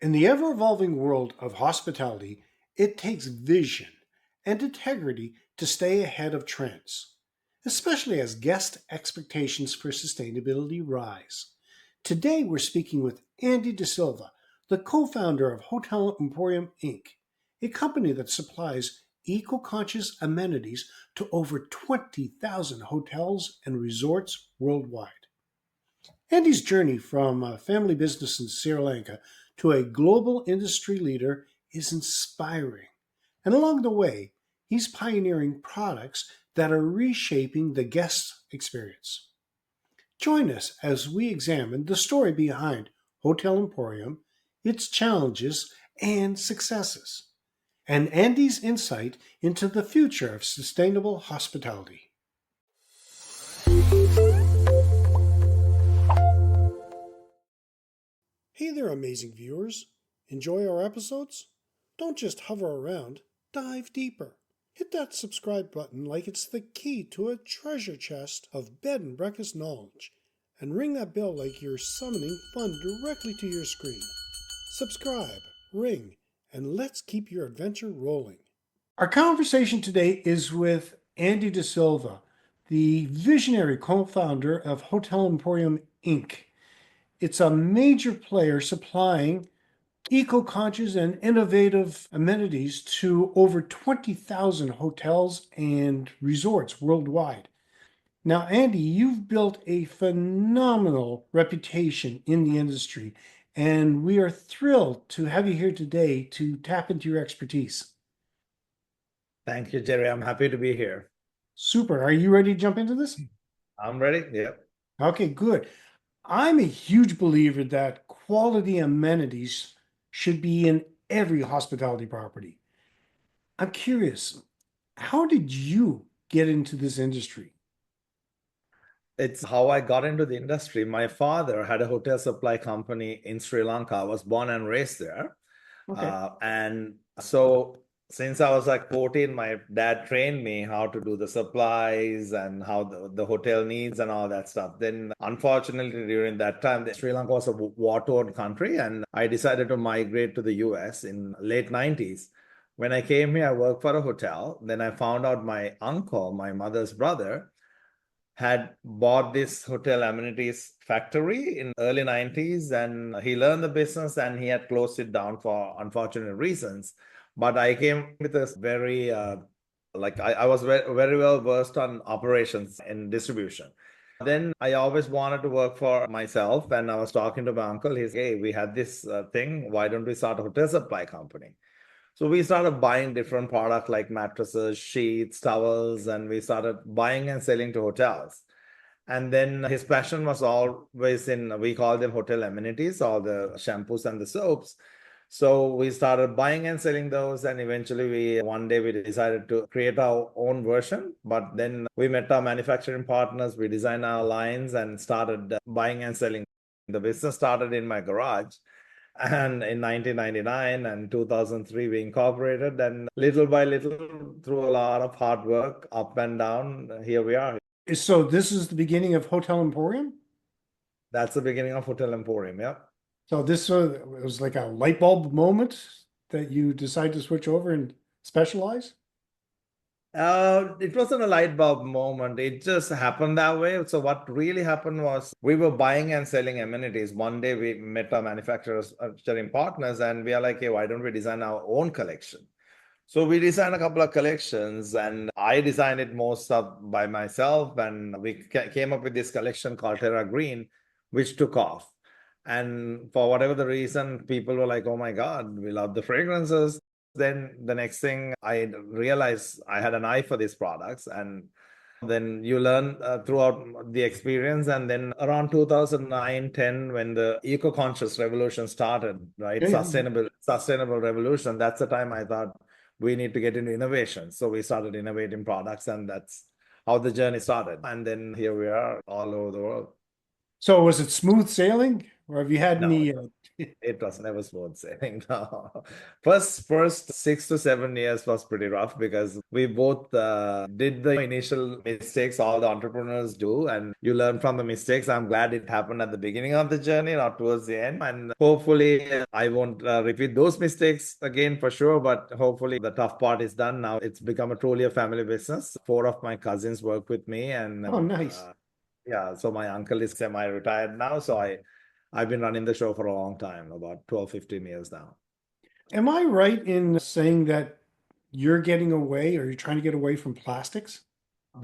In the ever evolving world of hospitality, it takes vision and integrity to stay ahead of trends, especially as guest expectations for sustainability rise. Today, we're speaking with Andy De Silva, the co founder of Hotel Emporium Inc., a company that supplies eco conscious amenities to over 20,000 hotels and resorts worldwide. Andy's journey from a family business in Sri Lanka to a global industry leader is inspiring. And along the way, he's pioneering products that are reshaping the guest experience. Join us as we examine the story behind Hotel Emporium, its challenges and successes, and Andy's insight into the future of sustainable hospitality. Hey there, amazing viewers. Enjoy our episodes? Don't just hover around, dive deeper. Hit that subscribe button like it's the key to a treasure chest of bed and breakfast knowledge, and ring that bell like you're summoning fun directly to your screen. Subscribe, ring, and let's keep your adventure rolling. Our conversation today is with Andy De Silva, the visionary co founder of Hotel Emporium Inc. It's a major player supplying eco-conscious and innovative amenities to over 20,000 hotels and resorts worldwide. Now, Andy, you've built a phenomenal reputation in the industry, and we are thrilled to have you here today to tap into your expertise. Thank you, Gerry. I'm happy to be here. Super. Are you ready to jump into this? I'm ready. Yep. Okay, good. I'm a huge believer that quality amenities should be in every hospitality property. I'm curious, how did you get into this industry? It's how I got into the industry. My father had a hotel supply company in Sri Lanka. I was born and raised there. Okay. And so since I was like 14, my dad trained me how to do the supplies and how the hotel needs and all that stuff. Then, unfortunately, during that time, Sri Lanka was a war-torn country, and I decided to migrate to the US in late 90s. When I came here, I worked for a hotel. Then I found out my uncle, my mother's brother, had bought this hotel amenities factory in early 90s, and he learned the business and he had closed it down for unfortunate reasons. But I came with a very I was very well versed on operations and distribution. Then I always wanted to work for myself, and I was talking to my uncle. He's, hey, we had this thing, why don't we start a hotel supply company? So we started buying different products like mattresses, sheets, towels, and we started buying and selling to hotels. And then his passion was always in, we call them hotel amenities, all the shampoos and the soaps. So we started buying and selling those, and eventually one day we decided to create our own version. But then we met our manufacturing partners, we designed our lines and started buying and selling. The business started in my garage. And in 1999 and 2003, we incorporated, and little by little, through a lot of hard work, up and down, here we are. So this is the beginning of Hotel Emporium? That's the beginning of Hotel Emporium. Yeah. So this was like a light bulb moment that you decide to switch over and specialize? It wasn't a light bulb moment. It just happened that way. So what really happened was we were buying and selling amenities. One day we met our manufacturing partners, and we are like, hey, why don't we design our own collection? So we designed a couple of collections, and I designed it most of by myself. And we came up with this collection called Terra Green, which took off. And for whatever the reason, people were like, oh my God, we love the fragrances. Then the next thing I realized I had an eye for these products. And then you learn throughout the experience. And then around 2009-10, when the eco-conscious revolution started, right? Yeah, yeah. Sustainable revolution, that's the time I thought we need to get into innovation. So we started innovating products, and that's how the journey started. And then here we are all over the world. So was it smooth sailing, or have you had No, any It was never smooth sailing. No. First 6 to 7 years was pretty rough because we both did the initial mistakes all the entrepreneurs do, and you learn from the mistakes. I'm glad it happened at the beginning of the journey, not towards the end. And hopefully, I won't repeat those mistakes again for sure. But hopefully, the tough part is done now. It's become truly a family business. Four of my cousins work with me, and Oh, nice. yeah, so my uncle is semi-retired now, so I've been running the show for a long time, about 12, 15 years now. Am I right in saying that you're getting away or you're trying to get away from plastics?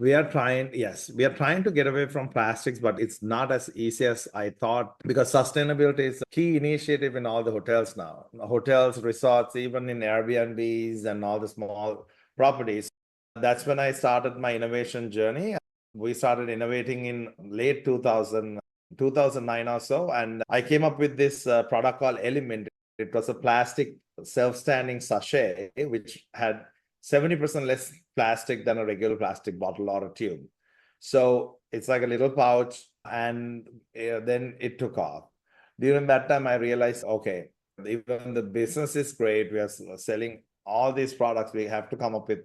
Yes, we are trying to get away from plastics, but it's not as easy as I thought because sustainability is a key initiative in all the hotels now. Hotels, resorts, even in Airbnbs and all the small properties. That's when I started my innovation journey. We started innovating in late 2009 or so, and I came up with this product called Element. It was a plastic self-standing sachet which had 70% less plastic than a regular plastic bottle or a tube. So it's like a little pouch, and then it took off. During that time, I realized, okay, even the business is great. We are selling all these products. We have to come up with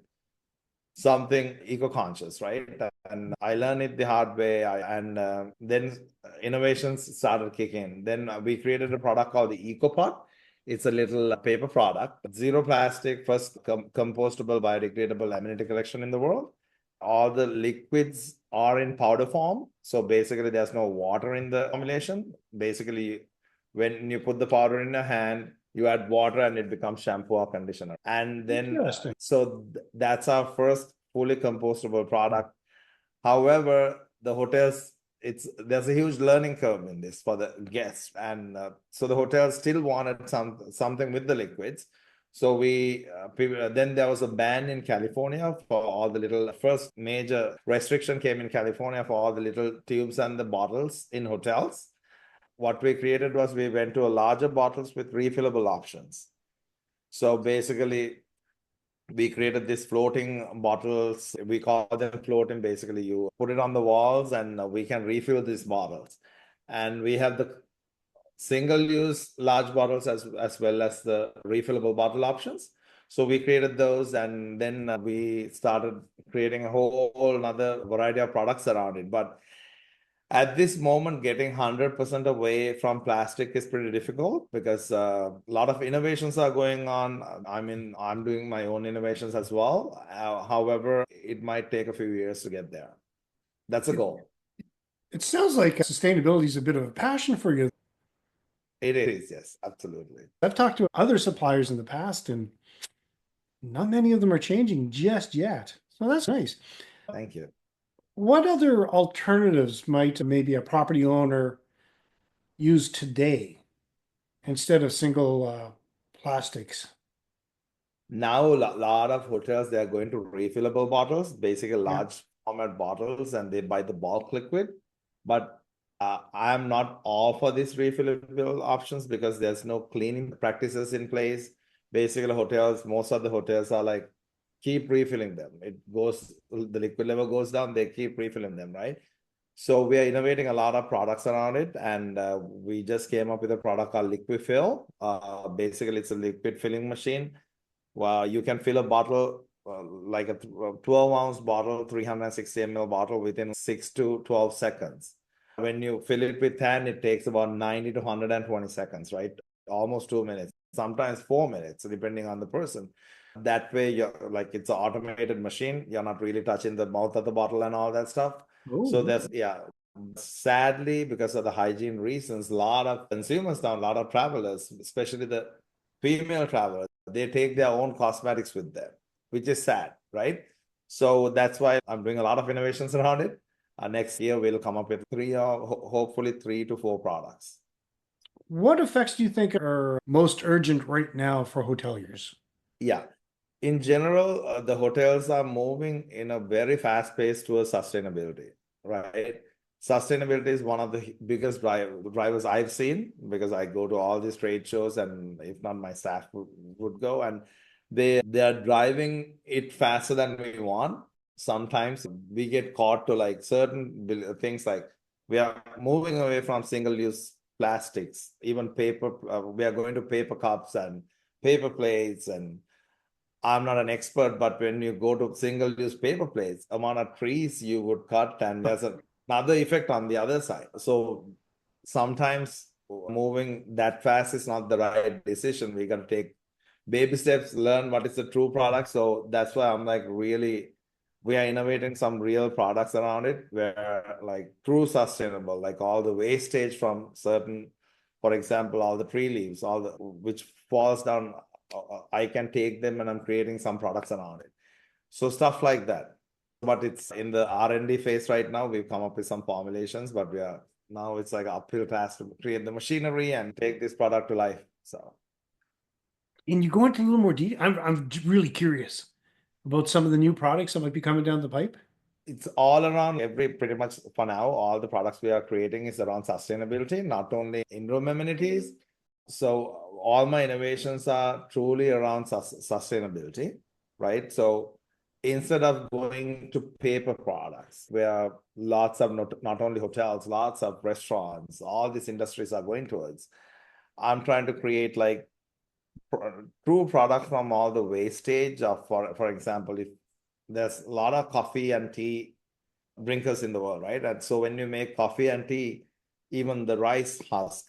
something eco-conscious, right? And I learned it the hard way. And then innovations started kicking. Then we created a product called the EcoPod. It's a little paper product, zero plastic, first compostable, biodegradable amenity collection in the world. All the liquids are in powder form. So basically, there's no water in the formulation. Basically, when you put the powder in your hand, you add water and it becomes shampoo or conditioner. And then, Interesting. that's our first fully compostable product. However, the hotels, there's a huge learning curve in this for the guests, and so the hotels still wanted something with the liquids. So then there was a ban in California for all the little. First major restriction came in California for all the little tubes and the bottles in hotels. What we created was we went to a larger bottles with refillable options. So basically, we created these floating bottles. We call them floating. Basically, you put it on the walls and we can refill these bottles. And we have the single use large bottles as well as the refillable bottle options. So we created those, and then we started creating a whole another variety of products around it. But at this moment, getting 100% away from plastic is pretty difficult because a lot of innovations are going on. I mean, I'm doing my own innovations as well. However, it might take a few years to get there. That's a goal. It sounds like sustainability is a bit of a passion for you. It is, yes, absolutely. I've talked to other suppliers in the past, and not many of them are changing just yet. So that's nice. Thank you. What other alternatives might maybe a property owner use today instead of single plastics? Now, a lot of hotels, they are going to refillable bottles, basically Yeah. large format bottles, and they buy the bulk liquid. But I am not all for these refillable options because there's no cleaning practices in place. Basically, most of the hotels are like, keep refilling them. The liquid level goes down, they keep refilling them, right? So we are innovating a lot of products around it, and we just came up with a product called Liquifill. Basically, it's a liquid filling machine. Well, you can fill a bottle like a 12-ounce bottle, 360 ml bottle within 6 to 12 seconds. When you fill it with 10, it takes about 90 to 120 seconds, right? Almost 2 minutes, sometimes 4 minutes, depending on the person. That way, you're like, it's an automated machine. You're not really touching the mouth of the bottle and all that stuff. So Oh, yeah. Sadly, because of the hygiene reasons, a lot of consumers now, a lot of travelers, especially the female travelers, they take their own cosmetics with them, which is sad, right? So that's why I'm doing a lot of innovations around it. Next year, we'll come up with hopefully 3 to 4 products. what effects do you think are most urgent right now for hoteliers? Yeah. In general, the hotels are moving in a very fast pace towards sustainability, right? Sustainability is one of the biggest drivers I've seen because I go to all these trade shows, and if not, my staff would go, and they are driving it faster than we want. Sometimes we get caught to like certain things, like we are moving away from single use plastics, even paper. We are going to paper cups and paper plates. And I'm not an expert, but when you go to single-use paper plates, amount of trees you would cut, and there's another effect on the other side. So sometimes moving that fast is not the right decision. We got to take baby steps, learn what is the true product. So that's why I'm like, really, we are innovating some real products around it where like true sustainable, like all the wastage from certain, for example, all the tree leaves, all the which falls down, I can take them and I'm creating some products around it. So stuff like that. But it's in the R&D phase right now. We've come up with some formulations, but we are now it's like an uphill task to create the machinery and take this product to life. So, And you go into a little more detail. I'm really curious about some of the new products that might be coming down the pipe. it's all around pretty much for now, all the products we are creating is around sustainability, not only in-room amenities. So all my innovations are truly around sustainability, right? So instead of going to paper products, where lots of not only hotels, lots of restaurants, all these industries are going towards, I'm trying to create like true product from all the wastage of, for example, if there's a lot of coffee and tea drinkers in the world, right? And so when you make coffee and tea, even the rice husk,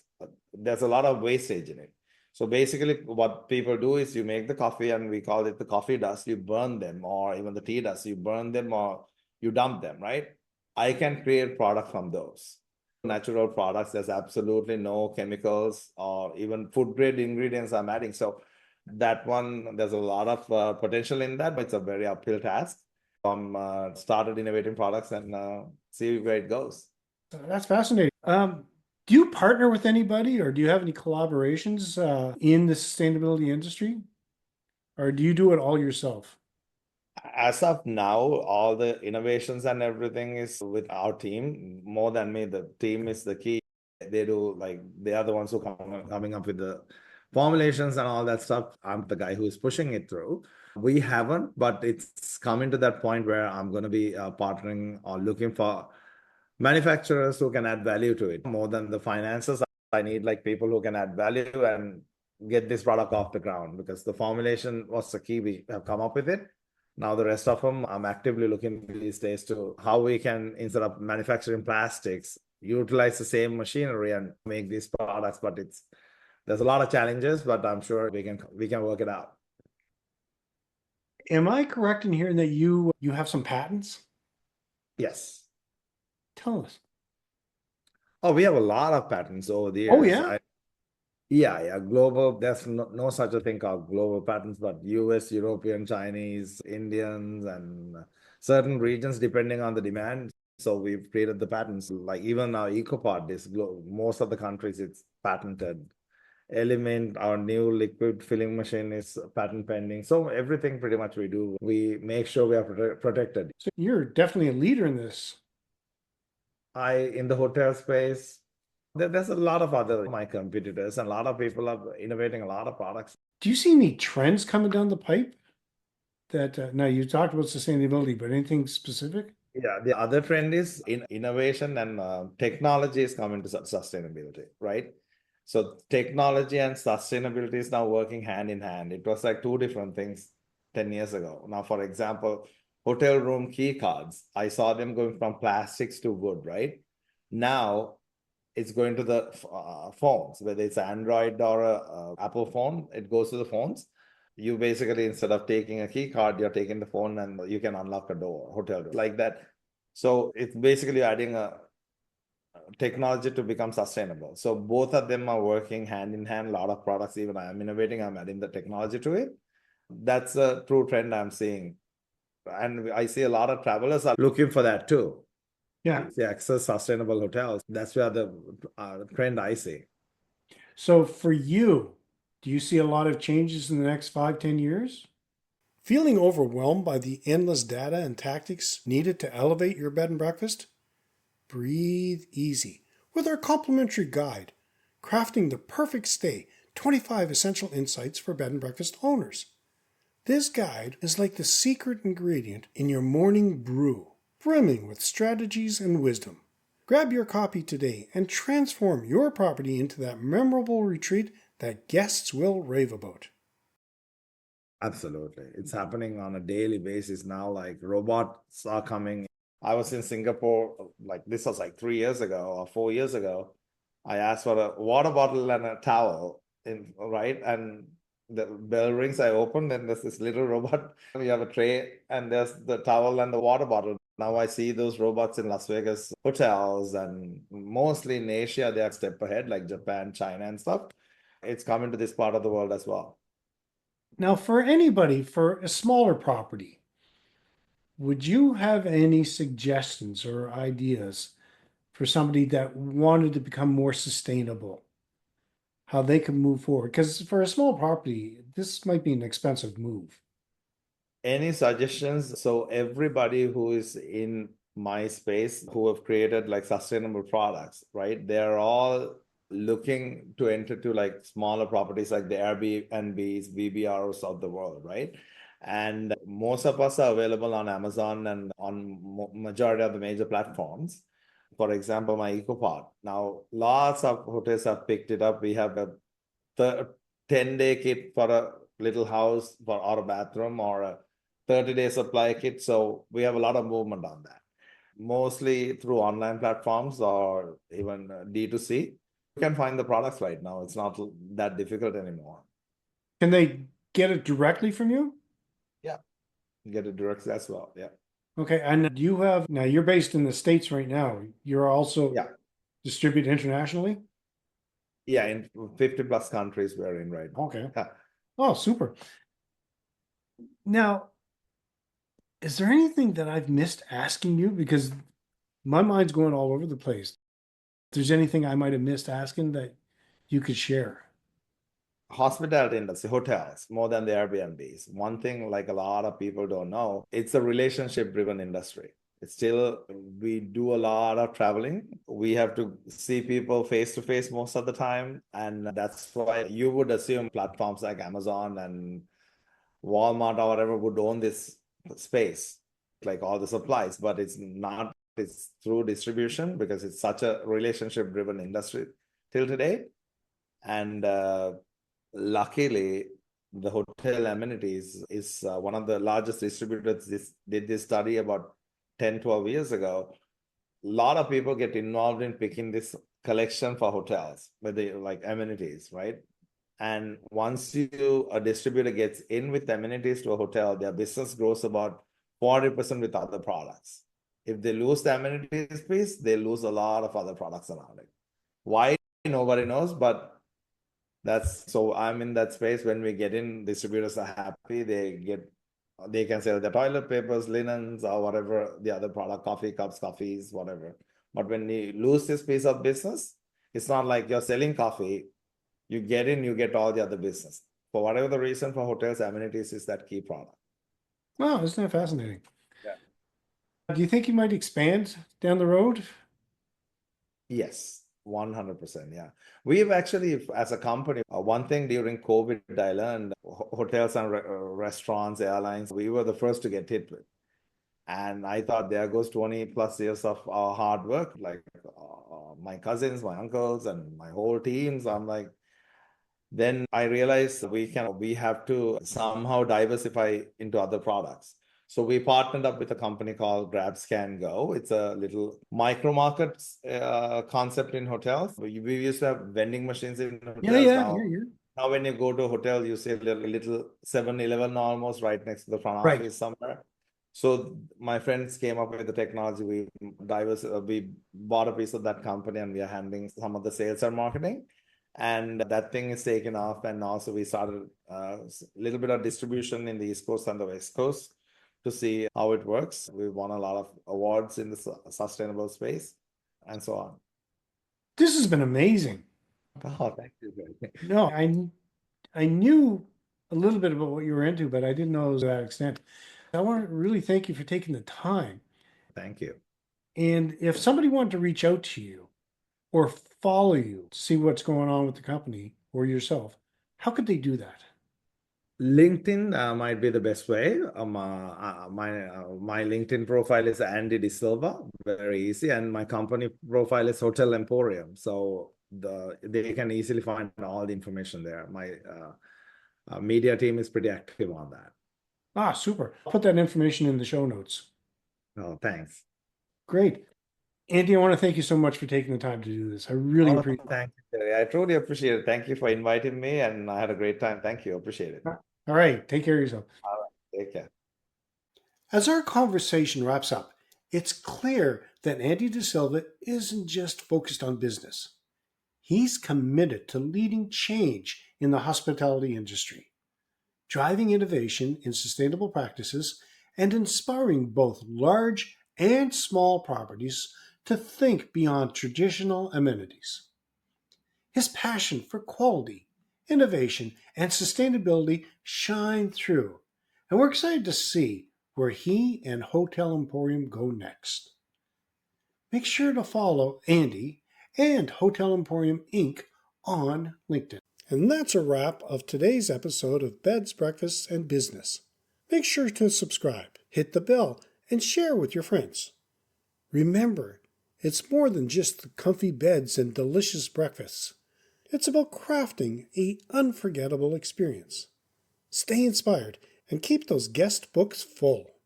there's a lot of wastage in it. So basically what people do is you make the coffee, and we call it the coffee dust, you burn them, or even the tea dust, you burn them or you dump them, right? I can create product from those natural products. There's absolutely no chemicals or even food grade ingredients I'm adding. So that one, there's a lot of potential in that, but it's a very uphill task. Started innovating products and see where it goes. That's fascinating. Do you partner with anybody, or do you have any collaborations in the sustainability industry, or do you do it all yourself? As of now, all the innovations and everything is with our team more than me. The team is the key. They do, like, they are the ones who coming up with the formulations and all that stuff. I'm the guy who is pushing it through. We haven't, but it's coming to that point where I'm going to be partnering or looking for manufacturers who can add value to it more than the finances. I need like people who can add value and get this product off the ground, because the formulation was the key. We have come up with it. Now the rest of them, I'm actively looking these days to how we can, instead of manufacturing plastics, utilize the same machinery and make these products. But there's a lot of challenges, but I'm sure we can work it out. Am I correct in hearing that you have some patents? Yes. Tell us. Oh, we have a lot of patents over the years. Oh, yeah? Yeah. Global, there's no such a thing called global patents, but US, European, Chinese, Indians, and certain regions depending on the demand. So we've created the patents. Like even our EcoPod is most of the countries it's patented. Element, our new liquid filling machine is patent pending. So everything pretty much we do, we make sure we are protected. So you're definitely a leader in this. In the hotel space, there's a lot of other my competitors, and a lot of people are innovating a lot of products. Do you see any trends coming down the pipe that now you talked about sustainability, but anything specific? Yeah, the other trend is in innovation, and technology is coming to sustainability, right? So technology and sustainability is now working hand in hand. It was like two different things 10 years ago. Now, for example, hotel room key cards, I saw them going from plastics to wood, right? Now it's going to the phones, whether it's Android or a Apple phone, it goes to the phones. You basically, instead of taking a key card, you're taking the phone and you can unlock a door, hotel door, like that. So it's basically adding a technology to become sustainable. So both of them are working hand in hand. A lot of products, even I'm innovating, I'm adding the technology to it. That's a true trend I'm seeing. And I see a lot of travelers are looking for that too. Yeah. The access sustainable hotels. That's where the trend I see. So for you, do you see a lot of changes in the next 5, 10 years? Feeling overwhelmed by the endless data and tactics needed to elevate your bed and breakfast? Breathe easy with our complimentary guide, Crafting the Perfect Stay 25 Essential Insights for Bed and Breakfast Owners. This guide is like the secret ingredient in your morning brew, brimming with strategies and wisdom. Grab your copy today and transform your property into that memorable retreat that guests will rave about. Absolutely. It's happening on a daily basis now. Like robots are coming. I was in Singapore, like this was like 3 years ago or 4 years ago. I asked for a water bottle and a towel, right? And the bell rings, I open, and there's this little robot. You have a tray, and there's the towel and the water bottle. Now I see those robots in Las Vegas hotels, and mostly in Asia, they are a step ahead, like Japan, China, and stuff. It's coming to this part of the world as well. Now, for anybody for a smaller property, would you have any suggestions or ideas for somebody that wanted to become more sustainable? How they can move forward? Because for a small property, this might be an expensive move. Any suggestions? So everybody who is in my space who have created like sustainable products, right? They're all looking to enter to like smaller properties like the Airbnbs, BBRs of the world, right? And most of us are available on Amazon and on majority of the major platforms. For example, my EcoPod. Now, lots of hotels have picked it up. We have a 10-day kit for a little house or a bathroom or a 30-day supply kit. So we have a lot of movement on that, mostly through online platforms or even D2C. You can find the products right now. It's not that difficult anymore. Can they get it directly from you? Yeah, get it directly as well. Yeah. Okay, and you have now you're based in the States right now. You're also Yeah. distributed internationally? Yeah, in 50 plus countries we're in right now. Okay. Yeah. Oh, super. Now, is there anything that I've missed asking you? Because my mind's going all over the place. If there's anything I might have missed asking that you could share. Hospitality industry, hotels, more than the Airbnbs. One thing like a lot of people don't know, it's a relationship driven industry. It's still, we do a lot of traveling. We have to see people face to face most of the time. And that's why you would assume platforms like Amazon and Walmart or whatever would own this space, like all the supplies, but it's not. It's through distribution because it's such a relationship driven industry till today. And luckily, the hotel amenities is one of the largest distributors. Did this study about 10, 12 years ago. A lot of people get involved in picking this collection for hotels, where they like amenities, right? And once a distributor gets in with amenities to a hotel, their business grows about 40% with other products. If they lose the amenities piece, they lose a lot of other products around it. Why? Nobody knows, but that's so I'm in that space. When we get in, distributors are happy. They can sell the toilet papers, linens, or whatever the other product, coffee cups, coffees, whatever. But when you lose this piece of business, it's not like you're selling coffee. You get in, you get all the other business. For whatever the reason, for hotels, amenities is that key product. Wow, isn't that fascinating? Yeah. Do you think you might expand down the road? Yes, 100%. Yeah. We've actually, as a company, one thing during COVID, I learned hotels and restaurants, airlines, we were the first to get hit with. And I thought there goes 20 plus years of hard work, like my cousins, my uncles, and my whole teams. I'm like, then I realized we have to somehow diversify into other products. So we partnered up with a company called Grab Scan Go. It's a little micro markets concept in hotels. We used to have vending machines in Yeah, hotels. yeah, Now, yeah, yeah. now when you go to a hotel, you see a little 7-Eleven almost right next to the front Right. office somewhere. So my friends came up with the technology. We bought a piece of that company, and we are handling some of the sales and marketing. And that thing is taken off. And also we started a little bit of distribution in the East Coast and the West Coast to see how it works. We won a lot of awards in the sustainable space and so on. This has been amazing. Oh, thank you. Gerry. No, I knew a little bit about what you were into, but I didn't know it was to that extent. I want to really thank you for taking the time. Thank you. And if somebody wanted to reach out to you or follow you, see what's going on with the company or yourself, how could they do that? LinkedIn might be the best way. My LinkedIn profile is Andy De Silva, very easy, and my company profile is Hotel Emporium. So they can easily find all the information there. My media team is pretty active on that. Ah, super. I'll put that information in the show notes. Oh, thanks. Great. Andy, I want to thank you so much for taking the time to do this. I really Oh, appreciate thank you, Gerry. I truly appreciate it. Thank you for inviting me, and I had a great time. Thank you. Appreciate it. it. All right, take care of yourself. All right. Take care. As our conversation wraps up, it's clear that Andy De Silva isn't just focused on business. He's committed to leading change in the hospitality industry, driving innovation in sustainable practices, and inspiring both large and small properties to think beyond traditional amenities. His passion for quality, innovation, and sustainability shine through, and we're excited to see where he and Hotel Emporium go next. Make sure to follow Andy and Hotel Emporium Inc. on LinkedIn. And that's a wrap of today's episode of Beds, Breakfasts, and Business. Make sure to subscribe, hit the bell, and share with your friends. Remember, it's more than just the comfy beds and delicious breakfasts. It's about crafting an unforgettable experience. Stay inspired and keep those guest books full.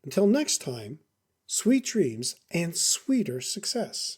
Until next time, sweet dreams and sweeter success.